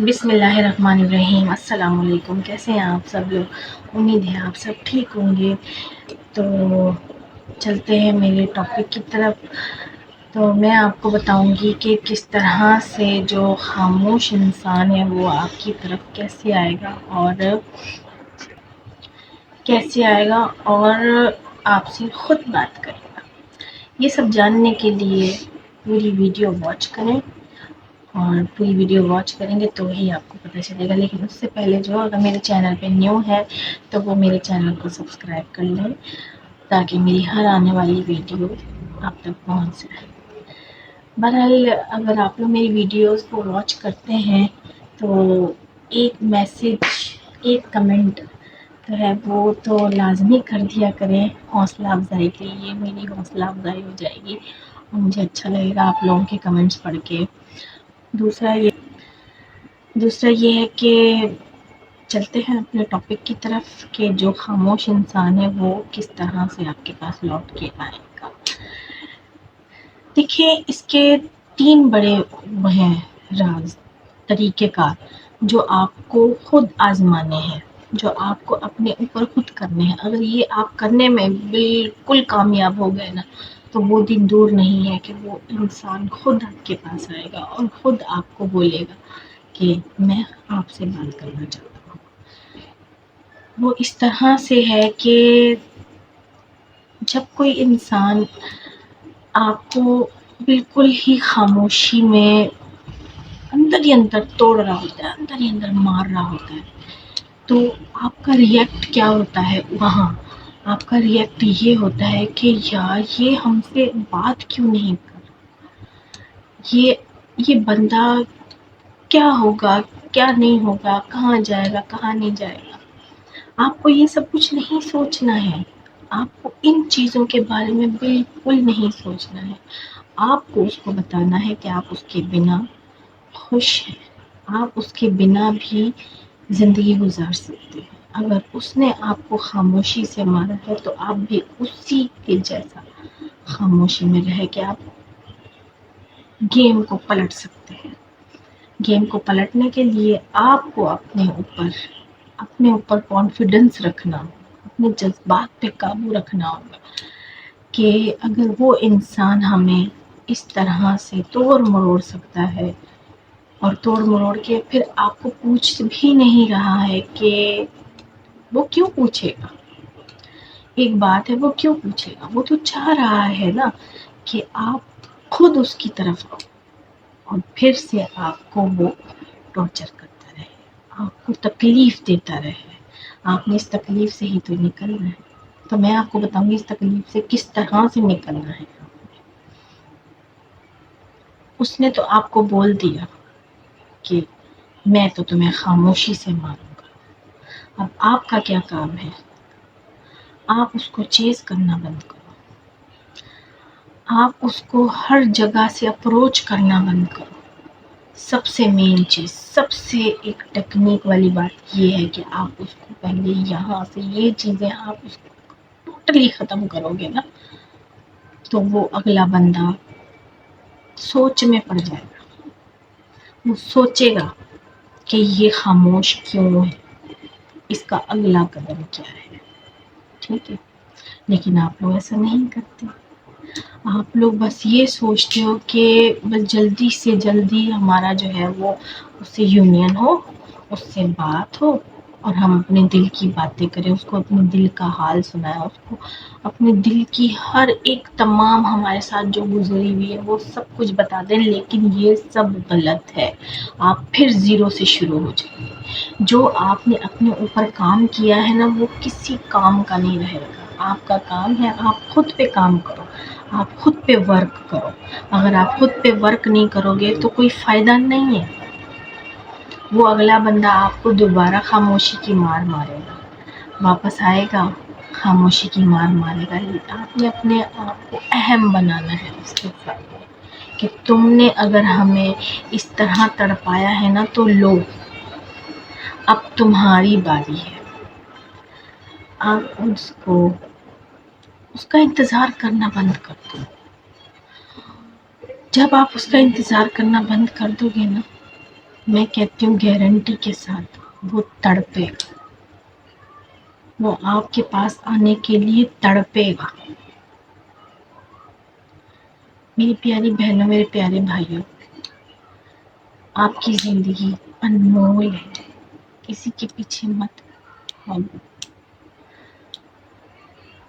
بسم اللہ الرحمن الرحیم۔ السلام علیکم، کیسے ہیں آپ سب لوگ؟ امید ہے آپ سب ٹھیک ہوں گے۔ تو چلتے ہیں میرے ٹاپک کی طرف۔ تو میں آپ کو بتاؤں گی کہ کس طرح سے جو خاموش انسان ہے وہ آپ کی طرف کیسے آئے گا اور آپ سے خود بات کرے گا۔ یہ سب جاننے کے لیے پوری ویڈیو واچ کریں، اور پوری ویڈیو واچ کریں گے تو ہی آپ کو پتہ چلے گا۔ لیکن اس سے پہلے جو اگر میرے چینل پہ نیو ہے تو وہ میرے چینل کو سبسکرائب کر لیں تاکہ میری ہر آنے والی ویڈیو آپ تک پہنچ جائے۔ بہرحال اگر آپ لوگ میری ویڈیوز کو واچ کرتے ہیں تو ایک میسج، ایک کمنٹ تو ہے وہ تو لازمی کر دیا کریں، حوصلہ افزائی کے لیے۔ میری حوصلہ افزائی ہو جائے گی اور مجھے اچھا لگے گا آپ لوگوں کے کمنٹس پڑھ کے۔ دوسرا یہ ہے کہ چلتے ہیں اپنے ٹاپک کی طرف کہ جو خاموش انسان ہے وہ کس طرح سے آپ کے پاس لوٹ کے آئے گا۔ دیکھیے، اس کے 3 بڑے وہ ہیں راز، طریقہ کار جو آپ کو خود آزمانے ہیں، جو آپ کو اپنے اوپر خود کرنے ہیں۔ اگر یہ آپ کرنے میں بالکل کامیاب ہو گئے نا تو وہ دن دور نہیں ہے کہ وہ انسان خود آپ کے پاس آئے گا اور خود آپ کو بولے گا کہ میں آپ سے بات کرنا چاہتا ہوں۔ وہ اس طرح سے ہے کہ جب کوئی انسان آپ کو بالکل ہی خاموشی میں اندر ہی اندر توڑ رہا ہوتا ہے، اندر ہی اندر مار رہا ہوتا ہے، تو آپ کا ریئیکٹ کیا ہوتا ہے وہاں؟ آپ کا ریئیکٹ یہ ہوتا ہے کہ یار یہ ہم سے بات کیوں نہیں کر، یہ بندہ کیا ہوگا، کیا نہیں ہوگا، کہاں جائے گا، کہاں نہیں جائے گا۔ آپ کو یہ سب کچھ نہیں سوچنا ہے، آپ کو ان چیزوں کے بارے میں بالکل نہیں سوچنا ہے۔ آپ کو اس کو بتانا ہے کہ آپ اس کے بنا خوش ہیں، آپ اس کے بنا بھی زندگی گزار سکتے ہیں۔ اگر اس نے آپ کو خاموشی سے مارا ہے تو آپ بھی اسی کے جیسا خاموشی میں رہ کے آپ گیم کو پلٹ سکتے ہیں۔ گیم کو پلٹنے کے لیے آپ کو اپنے اوپر کانفیڈنس رکھنا، اپنے جذبات پہ قابو رکھنا ہوگا کہ اگر وہ انسان ہمیں اس طرح سے توڑ مروڑ سکتا ہے اور توڑ مروڑ کے پھر آپ کو پوچھ بھی نہیں رہا ہے کہ وہ کیوں پوچھے گا۔ ایک بات ہے، وہ کیوں پوچھے گا؟ وہ تو چاہ رہا ہے نا کہ آپ خود اس کی طرف آؤ اور پھر سے آپ کو وہ ٹارچر کرتا رہے، آپ کو تکلیف دیتا رہے۔ آپ نے اس تکلیف سے ہی تو نکلنا ہے۔ تو میں آپ کو بتاؤں گی اس تکلیف سے کس طرح سے نکلنا ہے۔ اس نے تو آپ کو بول دیا کہ میں تو تمہیں خاموشی سے ماروں گا۔ اب آپ کا کیا کام ہے؟ آپ اس کو چیز کرنا بند کرو، آپ اس کو ہر جگہ سے اپروچ کرنا بند کرو۔ سب سے مین چیز، سب سے ایک ٹیکنیک والی بات یہ ہے کہ آپ اس کو پہلے یہاں سے یہ چیزیں آپ اس کو ٹوٹلی ختم کرو گے نا تو وہ اگلا بندہ سوچ میں پڑ جائے گا۔ وہ سوچے گا کہ یہ خاموش کیوں ہے، اس کا اگلا قدم کیا ہے۔ ٹھیک ہے، لیکن آپ لوگ ایسا نہیں کرتے۔ آپ لوگ بس یہ سوچتے ہو کہ بس جلدی سے جلدی ہمارا جو ہے وہ اس سے یونین ہو، اس سے بات ہو اور ہم اپنے دل کی باتیں کریں، اس کو اپنے دل کا حال سنائیں، اس کو اپنے دل کی ہر ایک تمام ہمارے ساتھ جو گزری ہوئی ہے وہ سب کچھ بتا دیں۔ لیکن یہ سب غلط ہے، آپ پھر زیرو سے شروع ہو جائیں گے۔ جو آپ نے اپنے اوپر کام کیا ہے نا وہ کسی کام کا نہیں رہے گا۔ آپ کا کام ہے آپ خود پہ کام کرو، آپ خود پہ ورک کرو۔ اگر آپ خود پہ ورک نہیں کرو گے تو کوئی فائدہ نہیں ہے۔ وہ اگلا بندہ آپ کو دوبارہ خاموشی کی مار مارے گا، واپس آئے گا، خاموشی کی مار مارے گا۔ آپ نے اپنے آپ کو اہم بنانا ہے اس کے ساتھ کہ تم نے اگر ہمیں اس طرح تڑپایا ہے نا تو لو، اب تمہاری باری ہے۔ آپ اس کا انتظار کرنا بند کر دو۔ جب آپ اس کا انتظار کرنا بند کر دو گے نا میں کہتی ہوں گارنٹی کے ساتھ وہ تڑپے گا، وہ آپ کے پاس آنے کے لیے تڑپے گا۔ میری پیاری بہنوں، میرے پیارے بھائیوں، آپ کی زندگی انمول ہے، کسی کے پیچھے مت بھاگو۔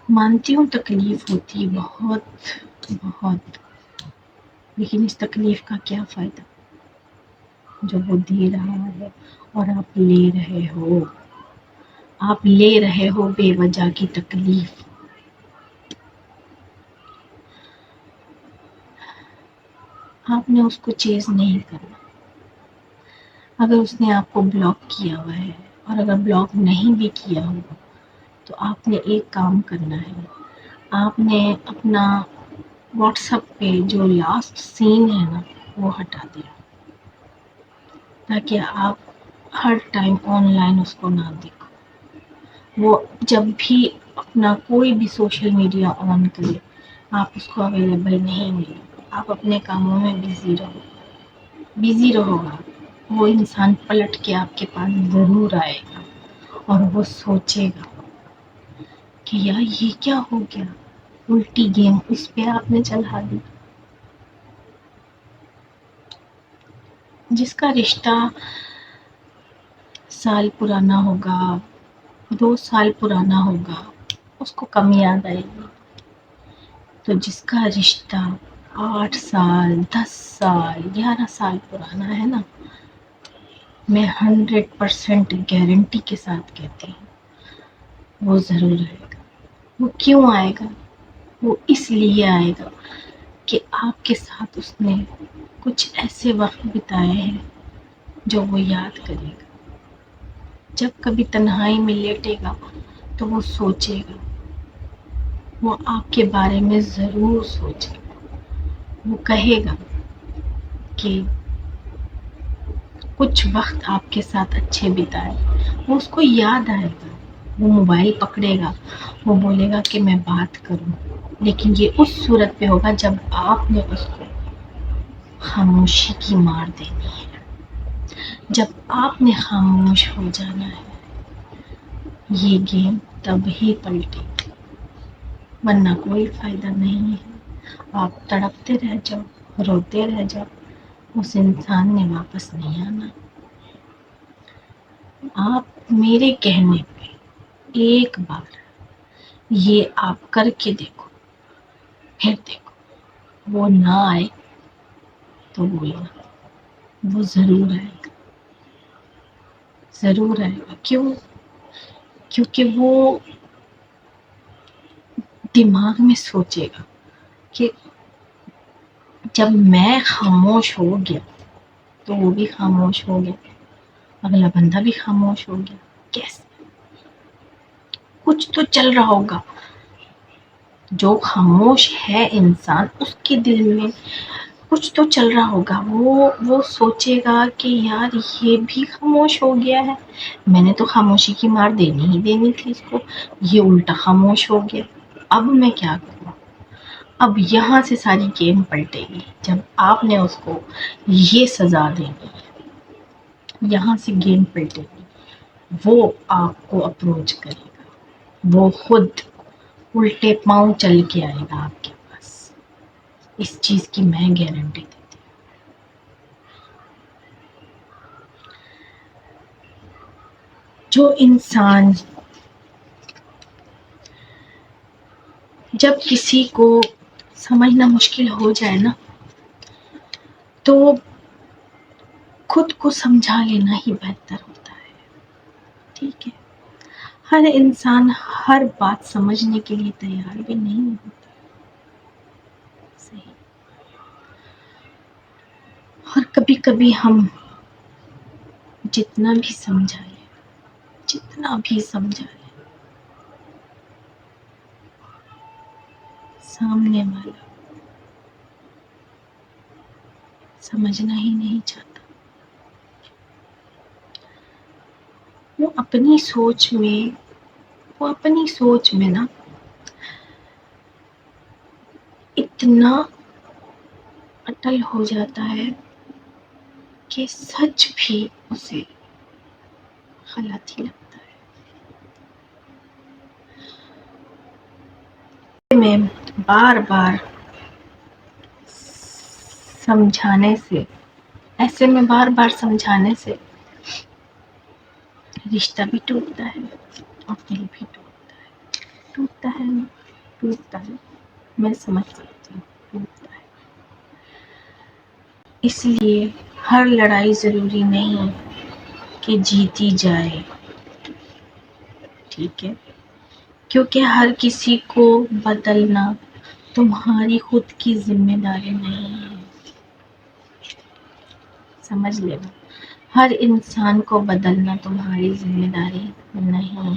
مانتی ہوں تکلیف ہوتی ہے بہت بہت، لیکن اس تکلیف کا کیا فائدہ جو وہ دے رہا ہے اور آپ لے رہے ہو، آپ لے رہے ہو بے وجہ کی تکلیف۔ آپ نے اس کو چیز نہیں کرنا۔ اگر اس نے آپ کو بلاک کیا ہوا ہے، اور اگر بلاک نہیں بھی کیا ہوگا، تو آپ نے ایک کام کرنا ہے، آپ نے اپنا واٹس ایپ پہ جو لاسٹ سین ہے نا وہ ہٹا دیا، تاکہ آپ ہر ٹائم آن لائن اس کو نہ دیکھو۔ وہ جب بھی اپنا کوئی بھی سوشل میڈیا آن کرے، آپ اس کو اویلیبل نہیں ملے، آپ اپنے کاموں میں بزی رہو گا، وہ انسان پلٹ کے آپ کے پاس ضرور آئے گا اور وہ سوچے گا کہ یار یہ کیا ہو گیا، الٹی گیم اس پہ آپ نے چلا دی۔ جس کا رشتہ سال پرانا ہوگا، 2 سال پرانا ہوگا، اس کو کم یاد آئے گی۔ تو جس کا رشتہ 8 سال، 10 سال، 11 سال پرانا ہے نا، میں 100% گارنٹی کے ساتھ کہتی ہوں وہ ضرور آئے گا۔ وہ کیوں آئے گا؟ وہ اس لیے آئے گا کہ آپ کے ساتھ اس نے کچھ ایسے وقت بتائے ہیں جو وہ یاد کرے گا۔ جب کبھی تنہائی میں لیٹے گا تو وہ سوچے گا، وہ آپ کے بارے میں ضرور سوچے گا، وہ کہے گا کہ کچھ وقت آپ کے ساتھ اچھے بتائے۔ وہ اس کو یاد آئے گا، وہ موبائل پکڑے گا، وہ بولے گا کہ میں بات کروں، لیکن یہ اس صورت پہ ہوگا جب آپ نے اس کو خاموشی کی مار دینی ہے، جب آپ نے خاموش ہو جانا ہے۔ یہ گیم تب ہی پلٹے گی، ورنہ کوئی فائدہ نہیں ہے۔ آپ تڑپتے رہ جاؤ، روتے رہ جاؤ، اس انسان نے واپس نہیں آنا۔ آپ میرے کہنے پہ ایک بار یہ آپ کر کے دیکھو، پھر دیکھو وہ نہ آئے تو بولنا، وہ ضرور آئے گا، ضرور آئے گا۔ کیوں؟ کیونکہ وہ دماغ میں سوچے گا کہ جب میں خاموش ہو گیا تو وہ بھی خاموش ہو گیا، اگلا بندہ بھی خاموش ہو گیا۔ کیسے؟ کچھ تو چل رہا ہوگا۔ جو خاموش ہے انسان، اس کے دل میں کچھ تو چل رہا ہوگا۔ وہ سوچے گا کہ یار یہ بھی خاموش ہو گیا ہے، میں نے تو خاموشی کی مار دینی ہی دینی تھی اس کو، یہ الٹا خاموش ہو گیا، اب میں کیا کروں؟ اب یہاں سے ساری گیم پلٹے گی جب آپ نے اس کو یہ سزا دینی ہے، یہاں سے گیم پلٹے گی۔ وہ آپ کو اپروچ کرے گا، وہ خود الٹے پاؤں چل کے آئے گا آپ کے پاس، اس چیز کی میں گارنٹی دیتی ہوں۔ جو انسان جب کسی کو سمجھنا مشکل ہو جائے نا، تو خود کو سمجھا لینا ہی بہتر ہوتا ہے، ٹھیک ہے؟ ہر انسان ہر بات سمجھنے کے لیے تیار بھی نہیں ہوتا، صحیح؟ اور کبھی کبھی ہم جتنا بھی سمجھائیں، جتنا بھی سمجھائیں، سامنے والا سمجھنا ہی نہیں چاہتا۔ وہ اپنی سوچ میں نا اتنا اٹل ہو جاتا ہے کہ سچ بھی اسے غلط ہی لگتا ہے۔ میں بار بار سمجھانے سے رشتہ بھی ٹوٹتا ہے اور دل بھی ٹوٹتا ہے، میں سمجھ سکتی ہوں، ٹوٹتا ہے۔ اس لیے ہر لڑائی ضروری نہیں کہ جیتی جائے، ٹھیک ہے؟ کیونکہ ہر کسی کو بدلنا تمہاری خود کی ذمہ داری نہیں ہے، سمجھ لینا، ہر انسان کو بدلنا تمہاری ذمہ داری نہیں ہے۔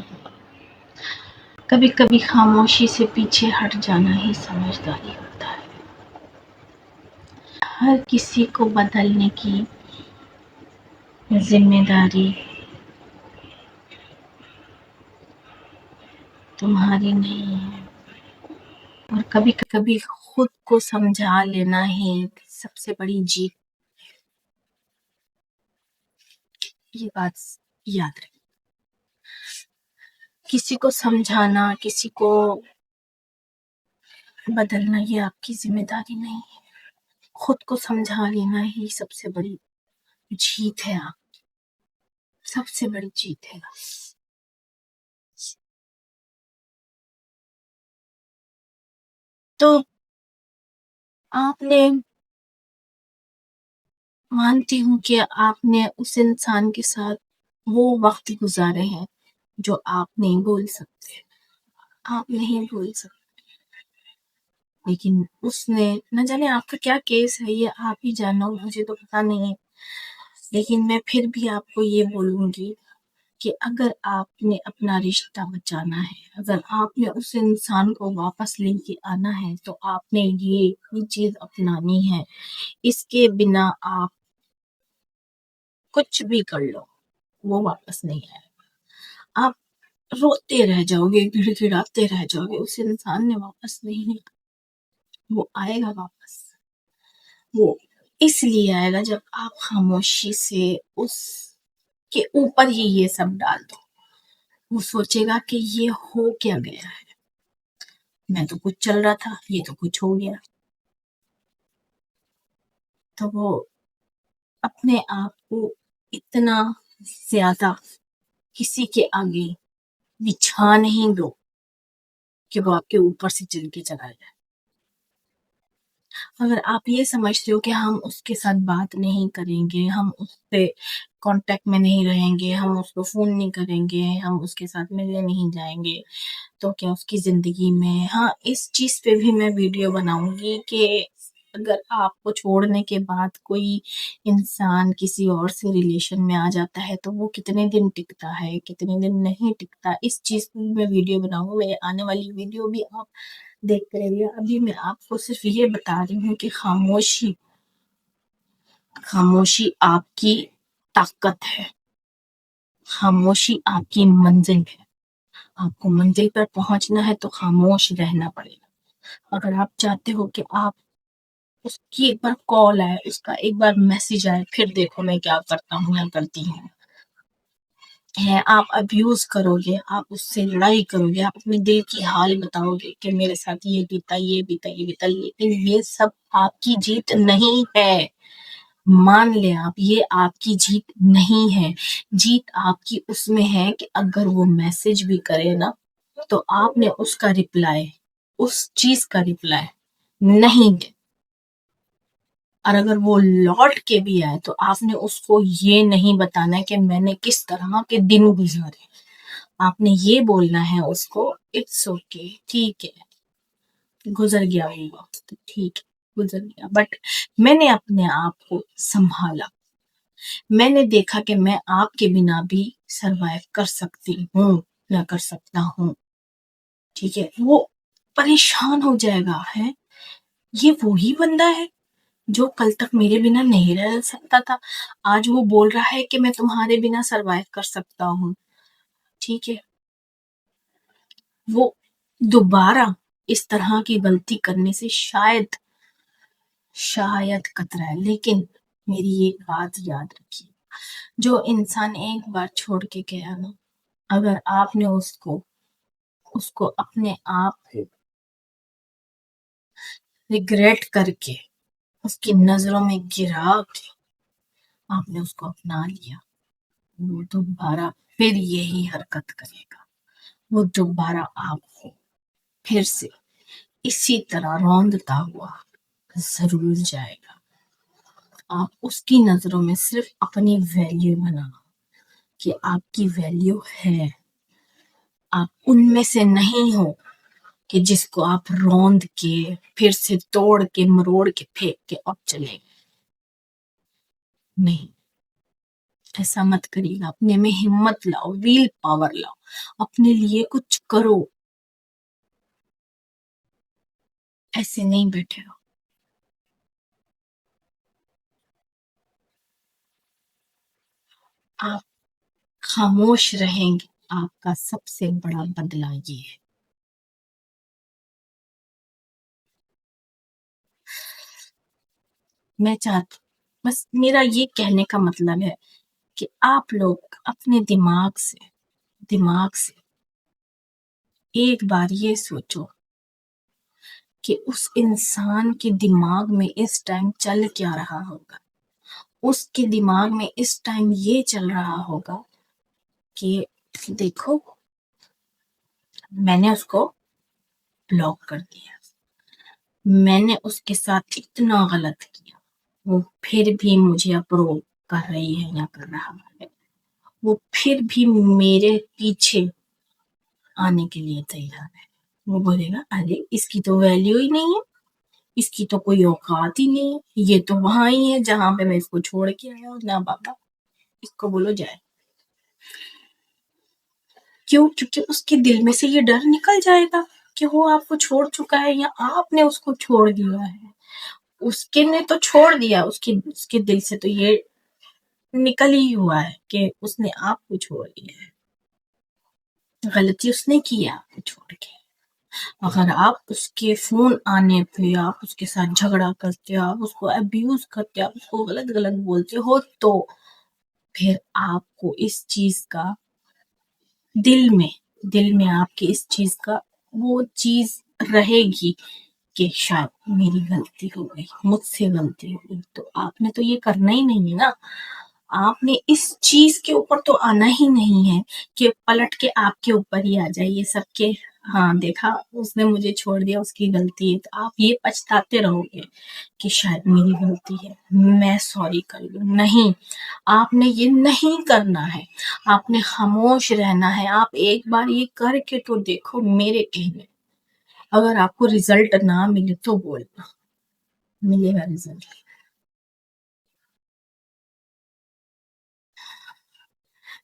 کبھی کبھی خاموشی سے پیچھے ہٹ جانا ہی سمجھداری ہوتا ہے۔ ہر کسی کو بدلنے کی ذمہ داری تمہاری نہیں ہے، اور کبھی کبھی خود کو سمجھا لینا ہی سب سے بڑی جیت۔ یہ بات یاد رکھیں، کسی کو سمجھانا، کسی کو بدلنا یہ آپ کی ذمہ داری نہیں ہے، خود کو سمجھا لینا ہی سب سے بڑی جیت ہے، آپ سب سے بڑی جیت ہے۔ تو آپ نے، مانتی ہوں کہ آپ نے اس انسان کے ساتھ وہ وقت گزارے ہیں جو آپ نہیں بول سکتے، لیکن اس نے، نہ جانے آپ کا کیا کیس ہے، یہ آپ ہی جانو، مجھے تو پتا نہیں ہے، لیکن میں پھر بھی آپ کو یہ بولوں گی کہ اگر آپ نے اپنا رشتہ بچانا ہے، اگر آپ نے اس انسان کو واپس لے کے آنا ہے، تو آپ نے یہ چیز اپنانی ہے۔ اس کے بنا آپ کچھ بھی کر لو، وہ واپس نہیں آئے گا۔ آپ روتے رہ جاؤ گے، گڑ گڑاتے رہ جاؤ گے، اس انسان نے واپس نہیں، وہ آئے گا واپس، وہ اس لیے آئے گا جب آپ خاموشی سے اس کے اوپر ہی یہ سب ڈال دو۔ وہ سوچے گا کہ یہ ہو کیا گیا ہے، میں تو کچھ چل رہا تھا، یہ تو کچھ ہو گیا، تو وہ اپنے آپ کو اتنا زیادہ کسی کے آگے بچھا نہیں دو کہ وہ آپ کے اوپر سے چل کے چلا جائے۔ اگر آپ یہ سمجھتے ہو کہ ہم اس کے ساتھ بات نہیں کریں گے، ہم اس سے کانٹیکٹ میں نہیں رہیں گے، ہم اس کو فون نہیں کریں گے، ہم اس کے ساتھ ملنے نہیں جائیں گے، تو کیا اس کی زندگی میں، ہاں اس چیز پہ بھی میں ویڈیو بناؤں گی کہ اگر آپ کو چھوڑنے کے بعد کوئی انسان کسی اور سے ریلیشن میں آ جاتا ہے تو وہ کتنے دن ٹکتا ہے، کتنے دن نہیں ٹکتا، اس چیز پہ میں ویڈیو بناؤں گی۔ میرے آنے والی ویڈیو بھی آپ دیکھ رہے ہیں۔ ابھی میں آپ کو صرف یہ بتا رہی ہوں کہ خاموشی آپ کی طاقت ہے، خاموشی آپ کی منزل ہے۔ آپ کو منزل پر پہنچنا ہے تو خاموش رہنا پڑے گا۔ اگر آپ چاہتے ہو کہ آپ اس کی ایک بار کال آئے، اس کا ایک بار میسج آئے، پھر دیکھو میں کیا کرتا ہوں یا کرتی ہوں، آپ ابیوز کرو گے، آپ اس سے لڑائی کرو گے، آپ اپنے دل کی حال بتاؤ گے کہ میرے ساتھ یہ بیتا، لیکن یہ سب آپ کی جیت نہیں ہے۔ مان لیں آپ، یہ آپ کی جیت نہیں ہے۔ جیت آپ کی اس میں ہے کہ اگر وہ میسج بھی کرے نا تو آپ نے اس کا رپلائی، اس چیز کا رپلائی نہیں دے، اور اگر وہ لوٹ کے بھی آئے تو آپ نے اس کو یہ نہیں بتانا ہے کہ میں نے کس طرح کے دن گزارے، آپ نے یہ بولنا ہے اس کو اٹس اوکے، ٹھیک ہے، گزر گیا وہ وقت، ٹھیک ہے گزر گیا، بٹ میں نے اپنے آپ کو سنبھالا، میں نے دیکھا کہ میں آپ کے بنا بھی سروائیو کر سکتی ہوں یا کر سکتا ہوں، ٹھیک ہے۔ وہ پریشان ہو جائے گا، ہے یہ وہی بندہ ہے جو کل تک میرے بنا نہیں رہ سکتا تھا، آج وہ بول رہا ہے کہ میں تمہارے بنا سروائیو کر سکتا ہوں، ٹھیک ہے۔ وہ دوبارہ اس طرح کی غلطی کرنے سے شاید کترا ہے، لیکن میری ایک بات یاد رکھیے، جو انسان ایک بار چھوڑ کے گیا نا، اگر آپ نے اس کو اپنے آپ کو ریگریٹ کر کے اس کی نظروں میں گرا کے آپ نے اس کو اپنا لیا، وہ دوبارہ پھر یہی حرکت کرے گا، وہ دوبارہ آپ کو پھر سے اسی طرح روندتا ہوا ضرور جائے گا۔ آپ اس کی نظروں میں صرف اپنی ویلیو بنا کہ آپ کی ویلیو ہے، آپ ان میں سے نہیں ہو کہ جس کو آپ روند کے پھر سے توڑ کے مروڑ کے پھینک کے اب چلے گئے، نہیں، ایسا مت کریے گا۔ اپنے میں ہمت لاؤ، ویل پاور لاؤ، اپنے لیے کچھ کرو، ایسے نہیں بیٹھے ہو۔ آپ خاموش رہیں گے، آپ کا سب سے بڑا بدلہ یہ ہے۔ میں چاہتی بس میرا یہ کہنے کا مطلب ہے کہ آپ لوگ اپنے دماغ سے ایک بار یہ سوچو کہ اس انسان کے دماغ میں اس ٹائم چل کیا رہا ہوگا۔ اس کے دماغ میں اس ٹائم یہ چل رہا ہوگا کہ دیکھو میں نے اس کو بلاک کر دیا، میں نے اس کے ساتھ اتنا غلط کیا، وہ پھر بھی مجھے اپروو کر رہی ہے یا کر رہا ہے، وہ پھر بھی میرے پیچھے آنے کے لیے تیار ہے۔ وہ بولے گا ارے اس کی تو ویلیو ہی نہیں ہے، اس کی تو کوئی اوقات ہی نہیں ہے، یہ تو وہاں ہی ہے جہاں پہ میں اس کو چھوڑ کے آیا ہوں، نہ بابا اس کو بولو جائے۔ کیوں؟ کیونکہ اس کے دل میں سے یہ ڈر نکل جائے گا کہ وہ آپ کو چھوڑ چکا ہے یا آپ نے اس کو چھوڑ دیا ہے۔ اس کے نے تو چھوڑ دیا، اس کے دل سے تو یہ نکل ہی ہوا ہے کہ اس نے آپ کو چھوڑ دیا ہے، غلطی اس نے کی ہے آپ کو چھوڑ کے۔ اگر آپ اس کے فون آنے پہ آپ اس کے ساتھ جھگڑا کرتے، آپ اس کو ابیوز کرتے، آپ اس کو غلط بولتے ہو، تو پھر آپ کو اس چیز کا دل میں آپ کے اس چیز کا وہ چیز رہے گی کہ شاید میری غلطی ہو گئی، مجھ سے غلطی ہو گئی، تو آپ نے تو یہ کرنا ہی نہیں ہے نا۔ آپ نے اس چیز کے اوپر تو آنا ہی نہیں ہے کہ پلٹ کے آپ کے اوپر ہی آ جائے یہ سب کہ ہاں دیکھا اس نے مجھے چھوڑ دیا، اس کی غلطی ہے، تو آپ یہ پچھتاتے رہو گے کہ شاید میری غلطی ہے، میں سوری کر لوں۔ نہیں، آپ نے یہ نہیں کرنا ہے، آپ نے خاموش رہنا ہے۔ آپ ایک بار یہ کر کے تو دیکھو میرے کہنے، اگر آپ کو رزلٹ نہ ملے تو بولنا، ملے گا رزلٹ۔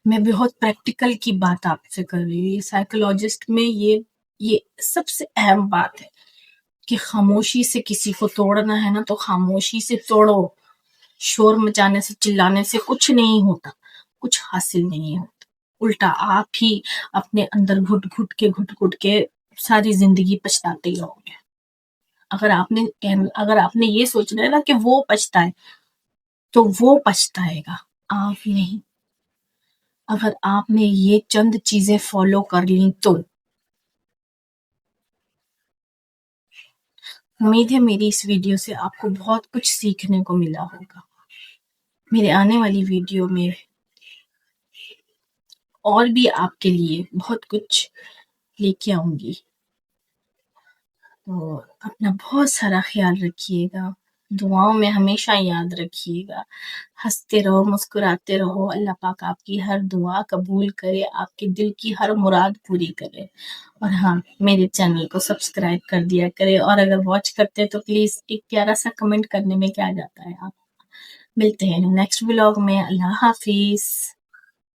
میں بہت پریکٹیکل کی بات آپ سے کر رہی ہوں، یہ سائیکولوجسٹ میں یہ سب سے اہم بات ہے کہ خاموشی سے کسی کو توڑنا ہے نا تو خاموشی سے توڑو، شور مچانے سے چلانے سے کچھ نہیں ہوتا، کچھ حاصل نہیں ہوتا، الٹا آپ ہی اپنے اندر گھٹ کے ساری زندگی پچھتاتے ہی رہو گے۔ اگر آپ نے یہ سوچنا ہے نا کہ وہ پچھتائے تو وہ پچھتائے گا، آپ نہیں۔ اگر آپ نے یہ چند چیزیں فالو کر لیں تو امید ہے میری اس ویڈیو سے آپ کو بہت کچھ سیکھنے کو ملا ہوگا۔ میرے آنے والی ویڈیو میں اور بھی آپ کے لیے بہت کچھ لے کے آؤں گی، تو اپنا بہت سارا خیال رکھیے گا، دعاؤں میں ہمیشہ یاد رکھیے گا، ہنستے رہو، مسکراتے رہو، اللہ پاک آپ کی ہر دعا قبول کرے، آپ کے دل کی ہر مراد پوری کرے۔ اور ہاں، میرے چینل کو سبسکرائب کر دیا کرے، اور اگر واچ کرتے تو پلیز ایک پیارا سا کمنٹ کرنے میں کیا جاتا ہے۔ آپ ملتے ہیں نیکسٹ ولاگ میں، اللہ حافظ۔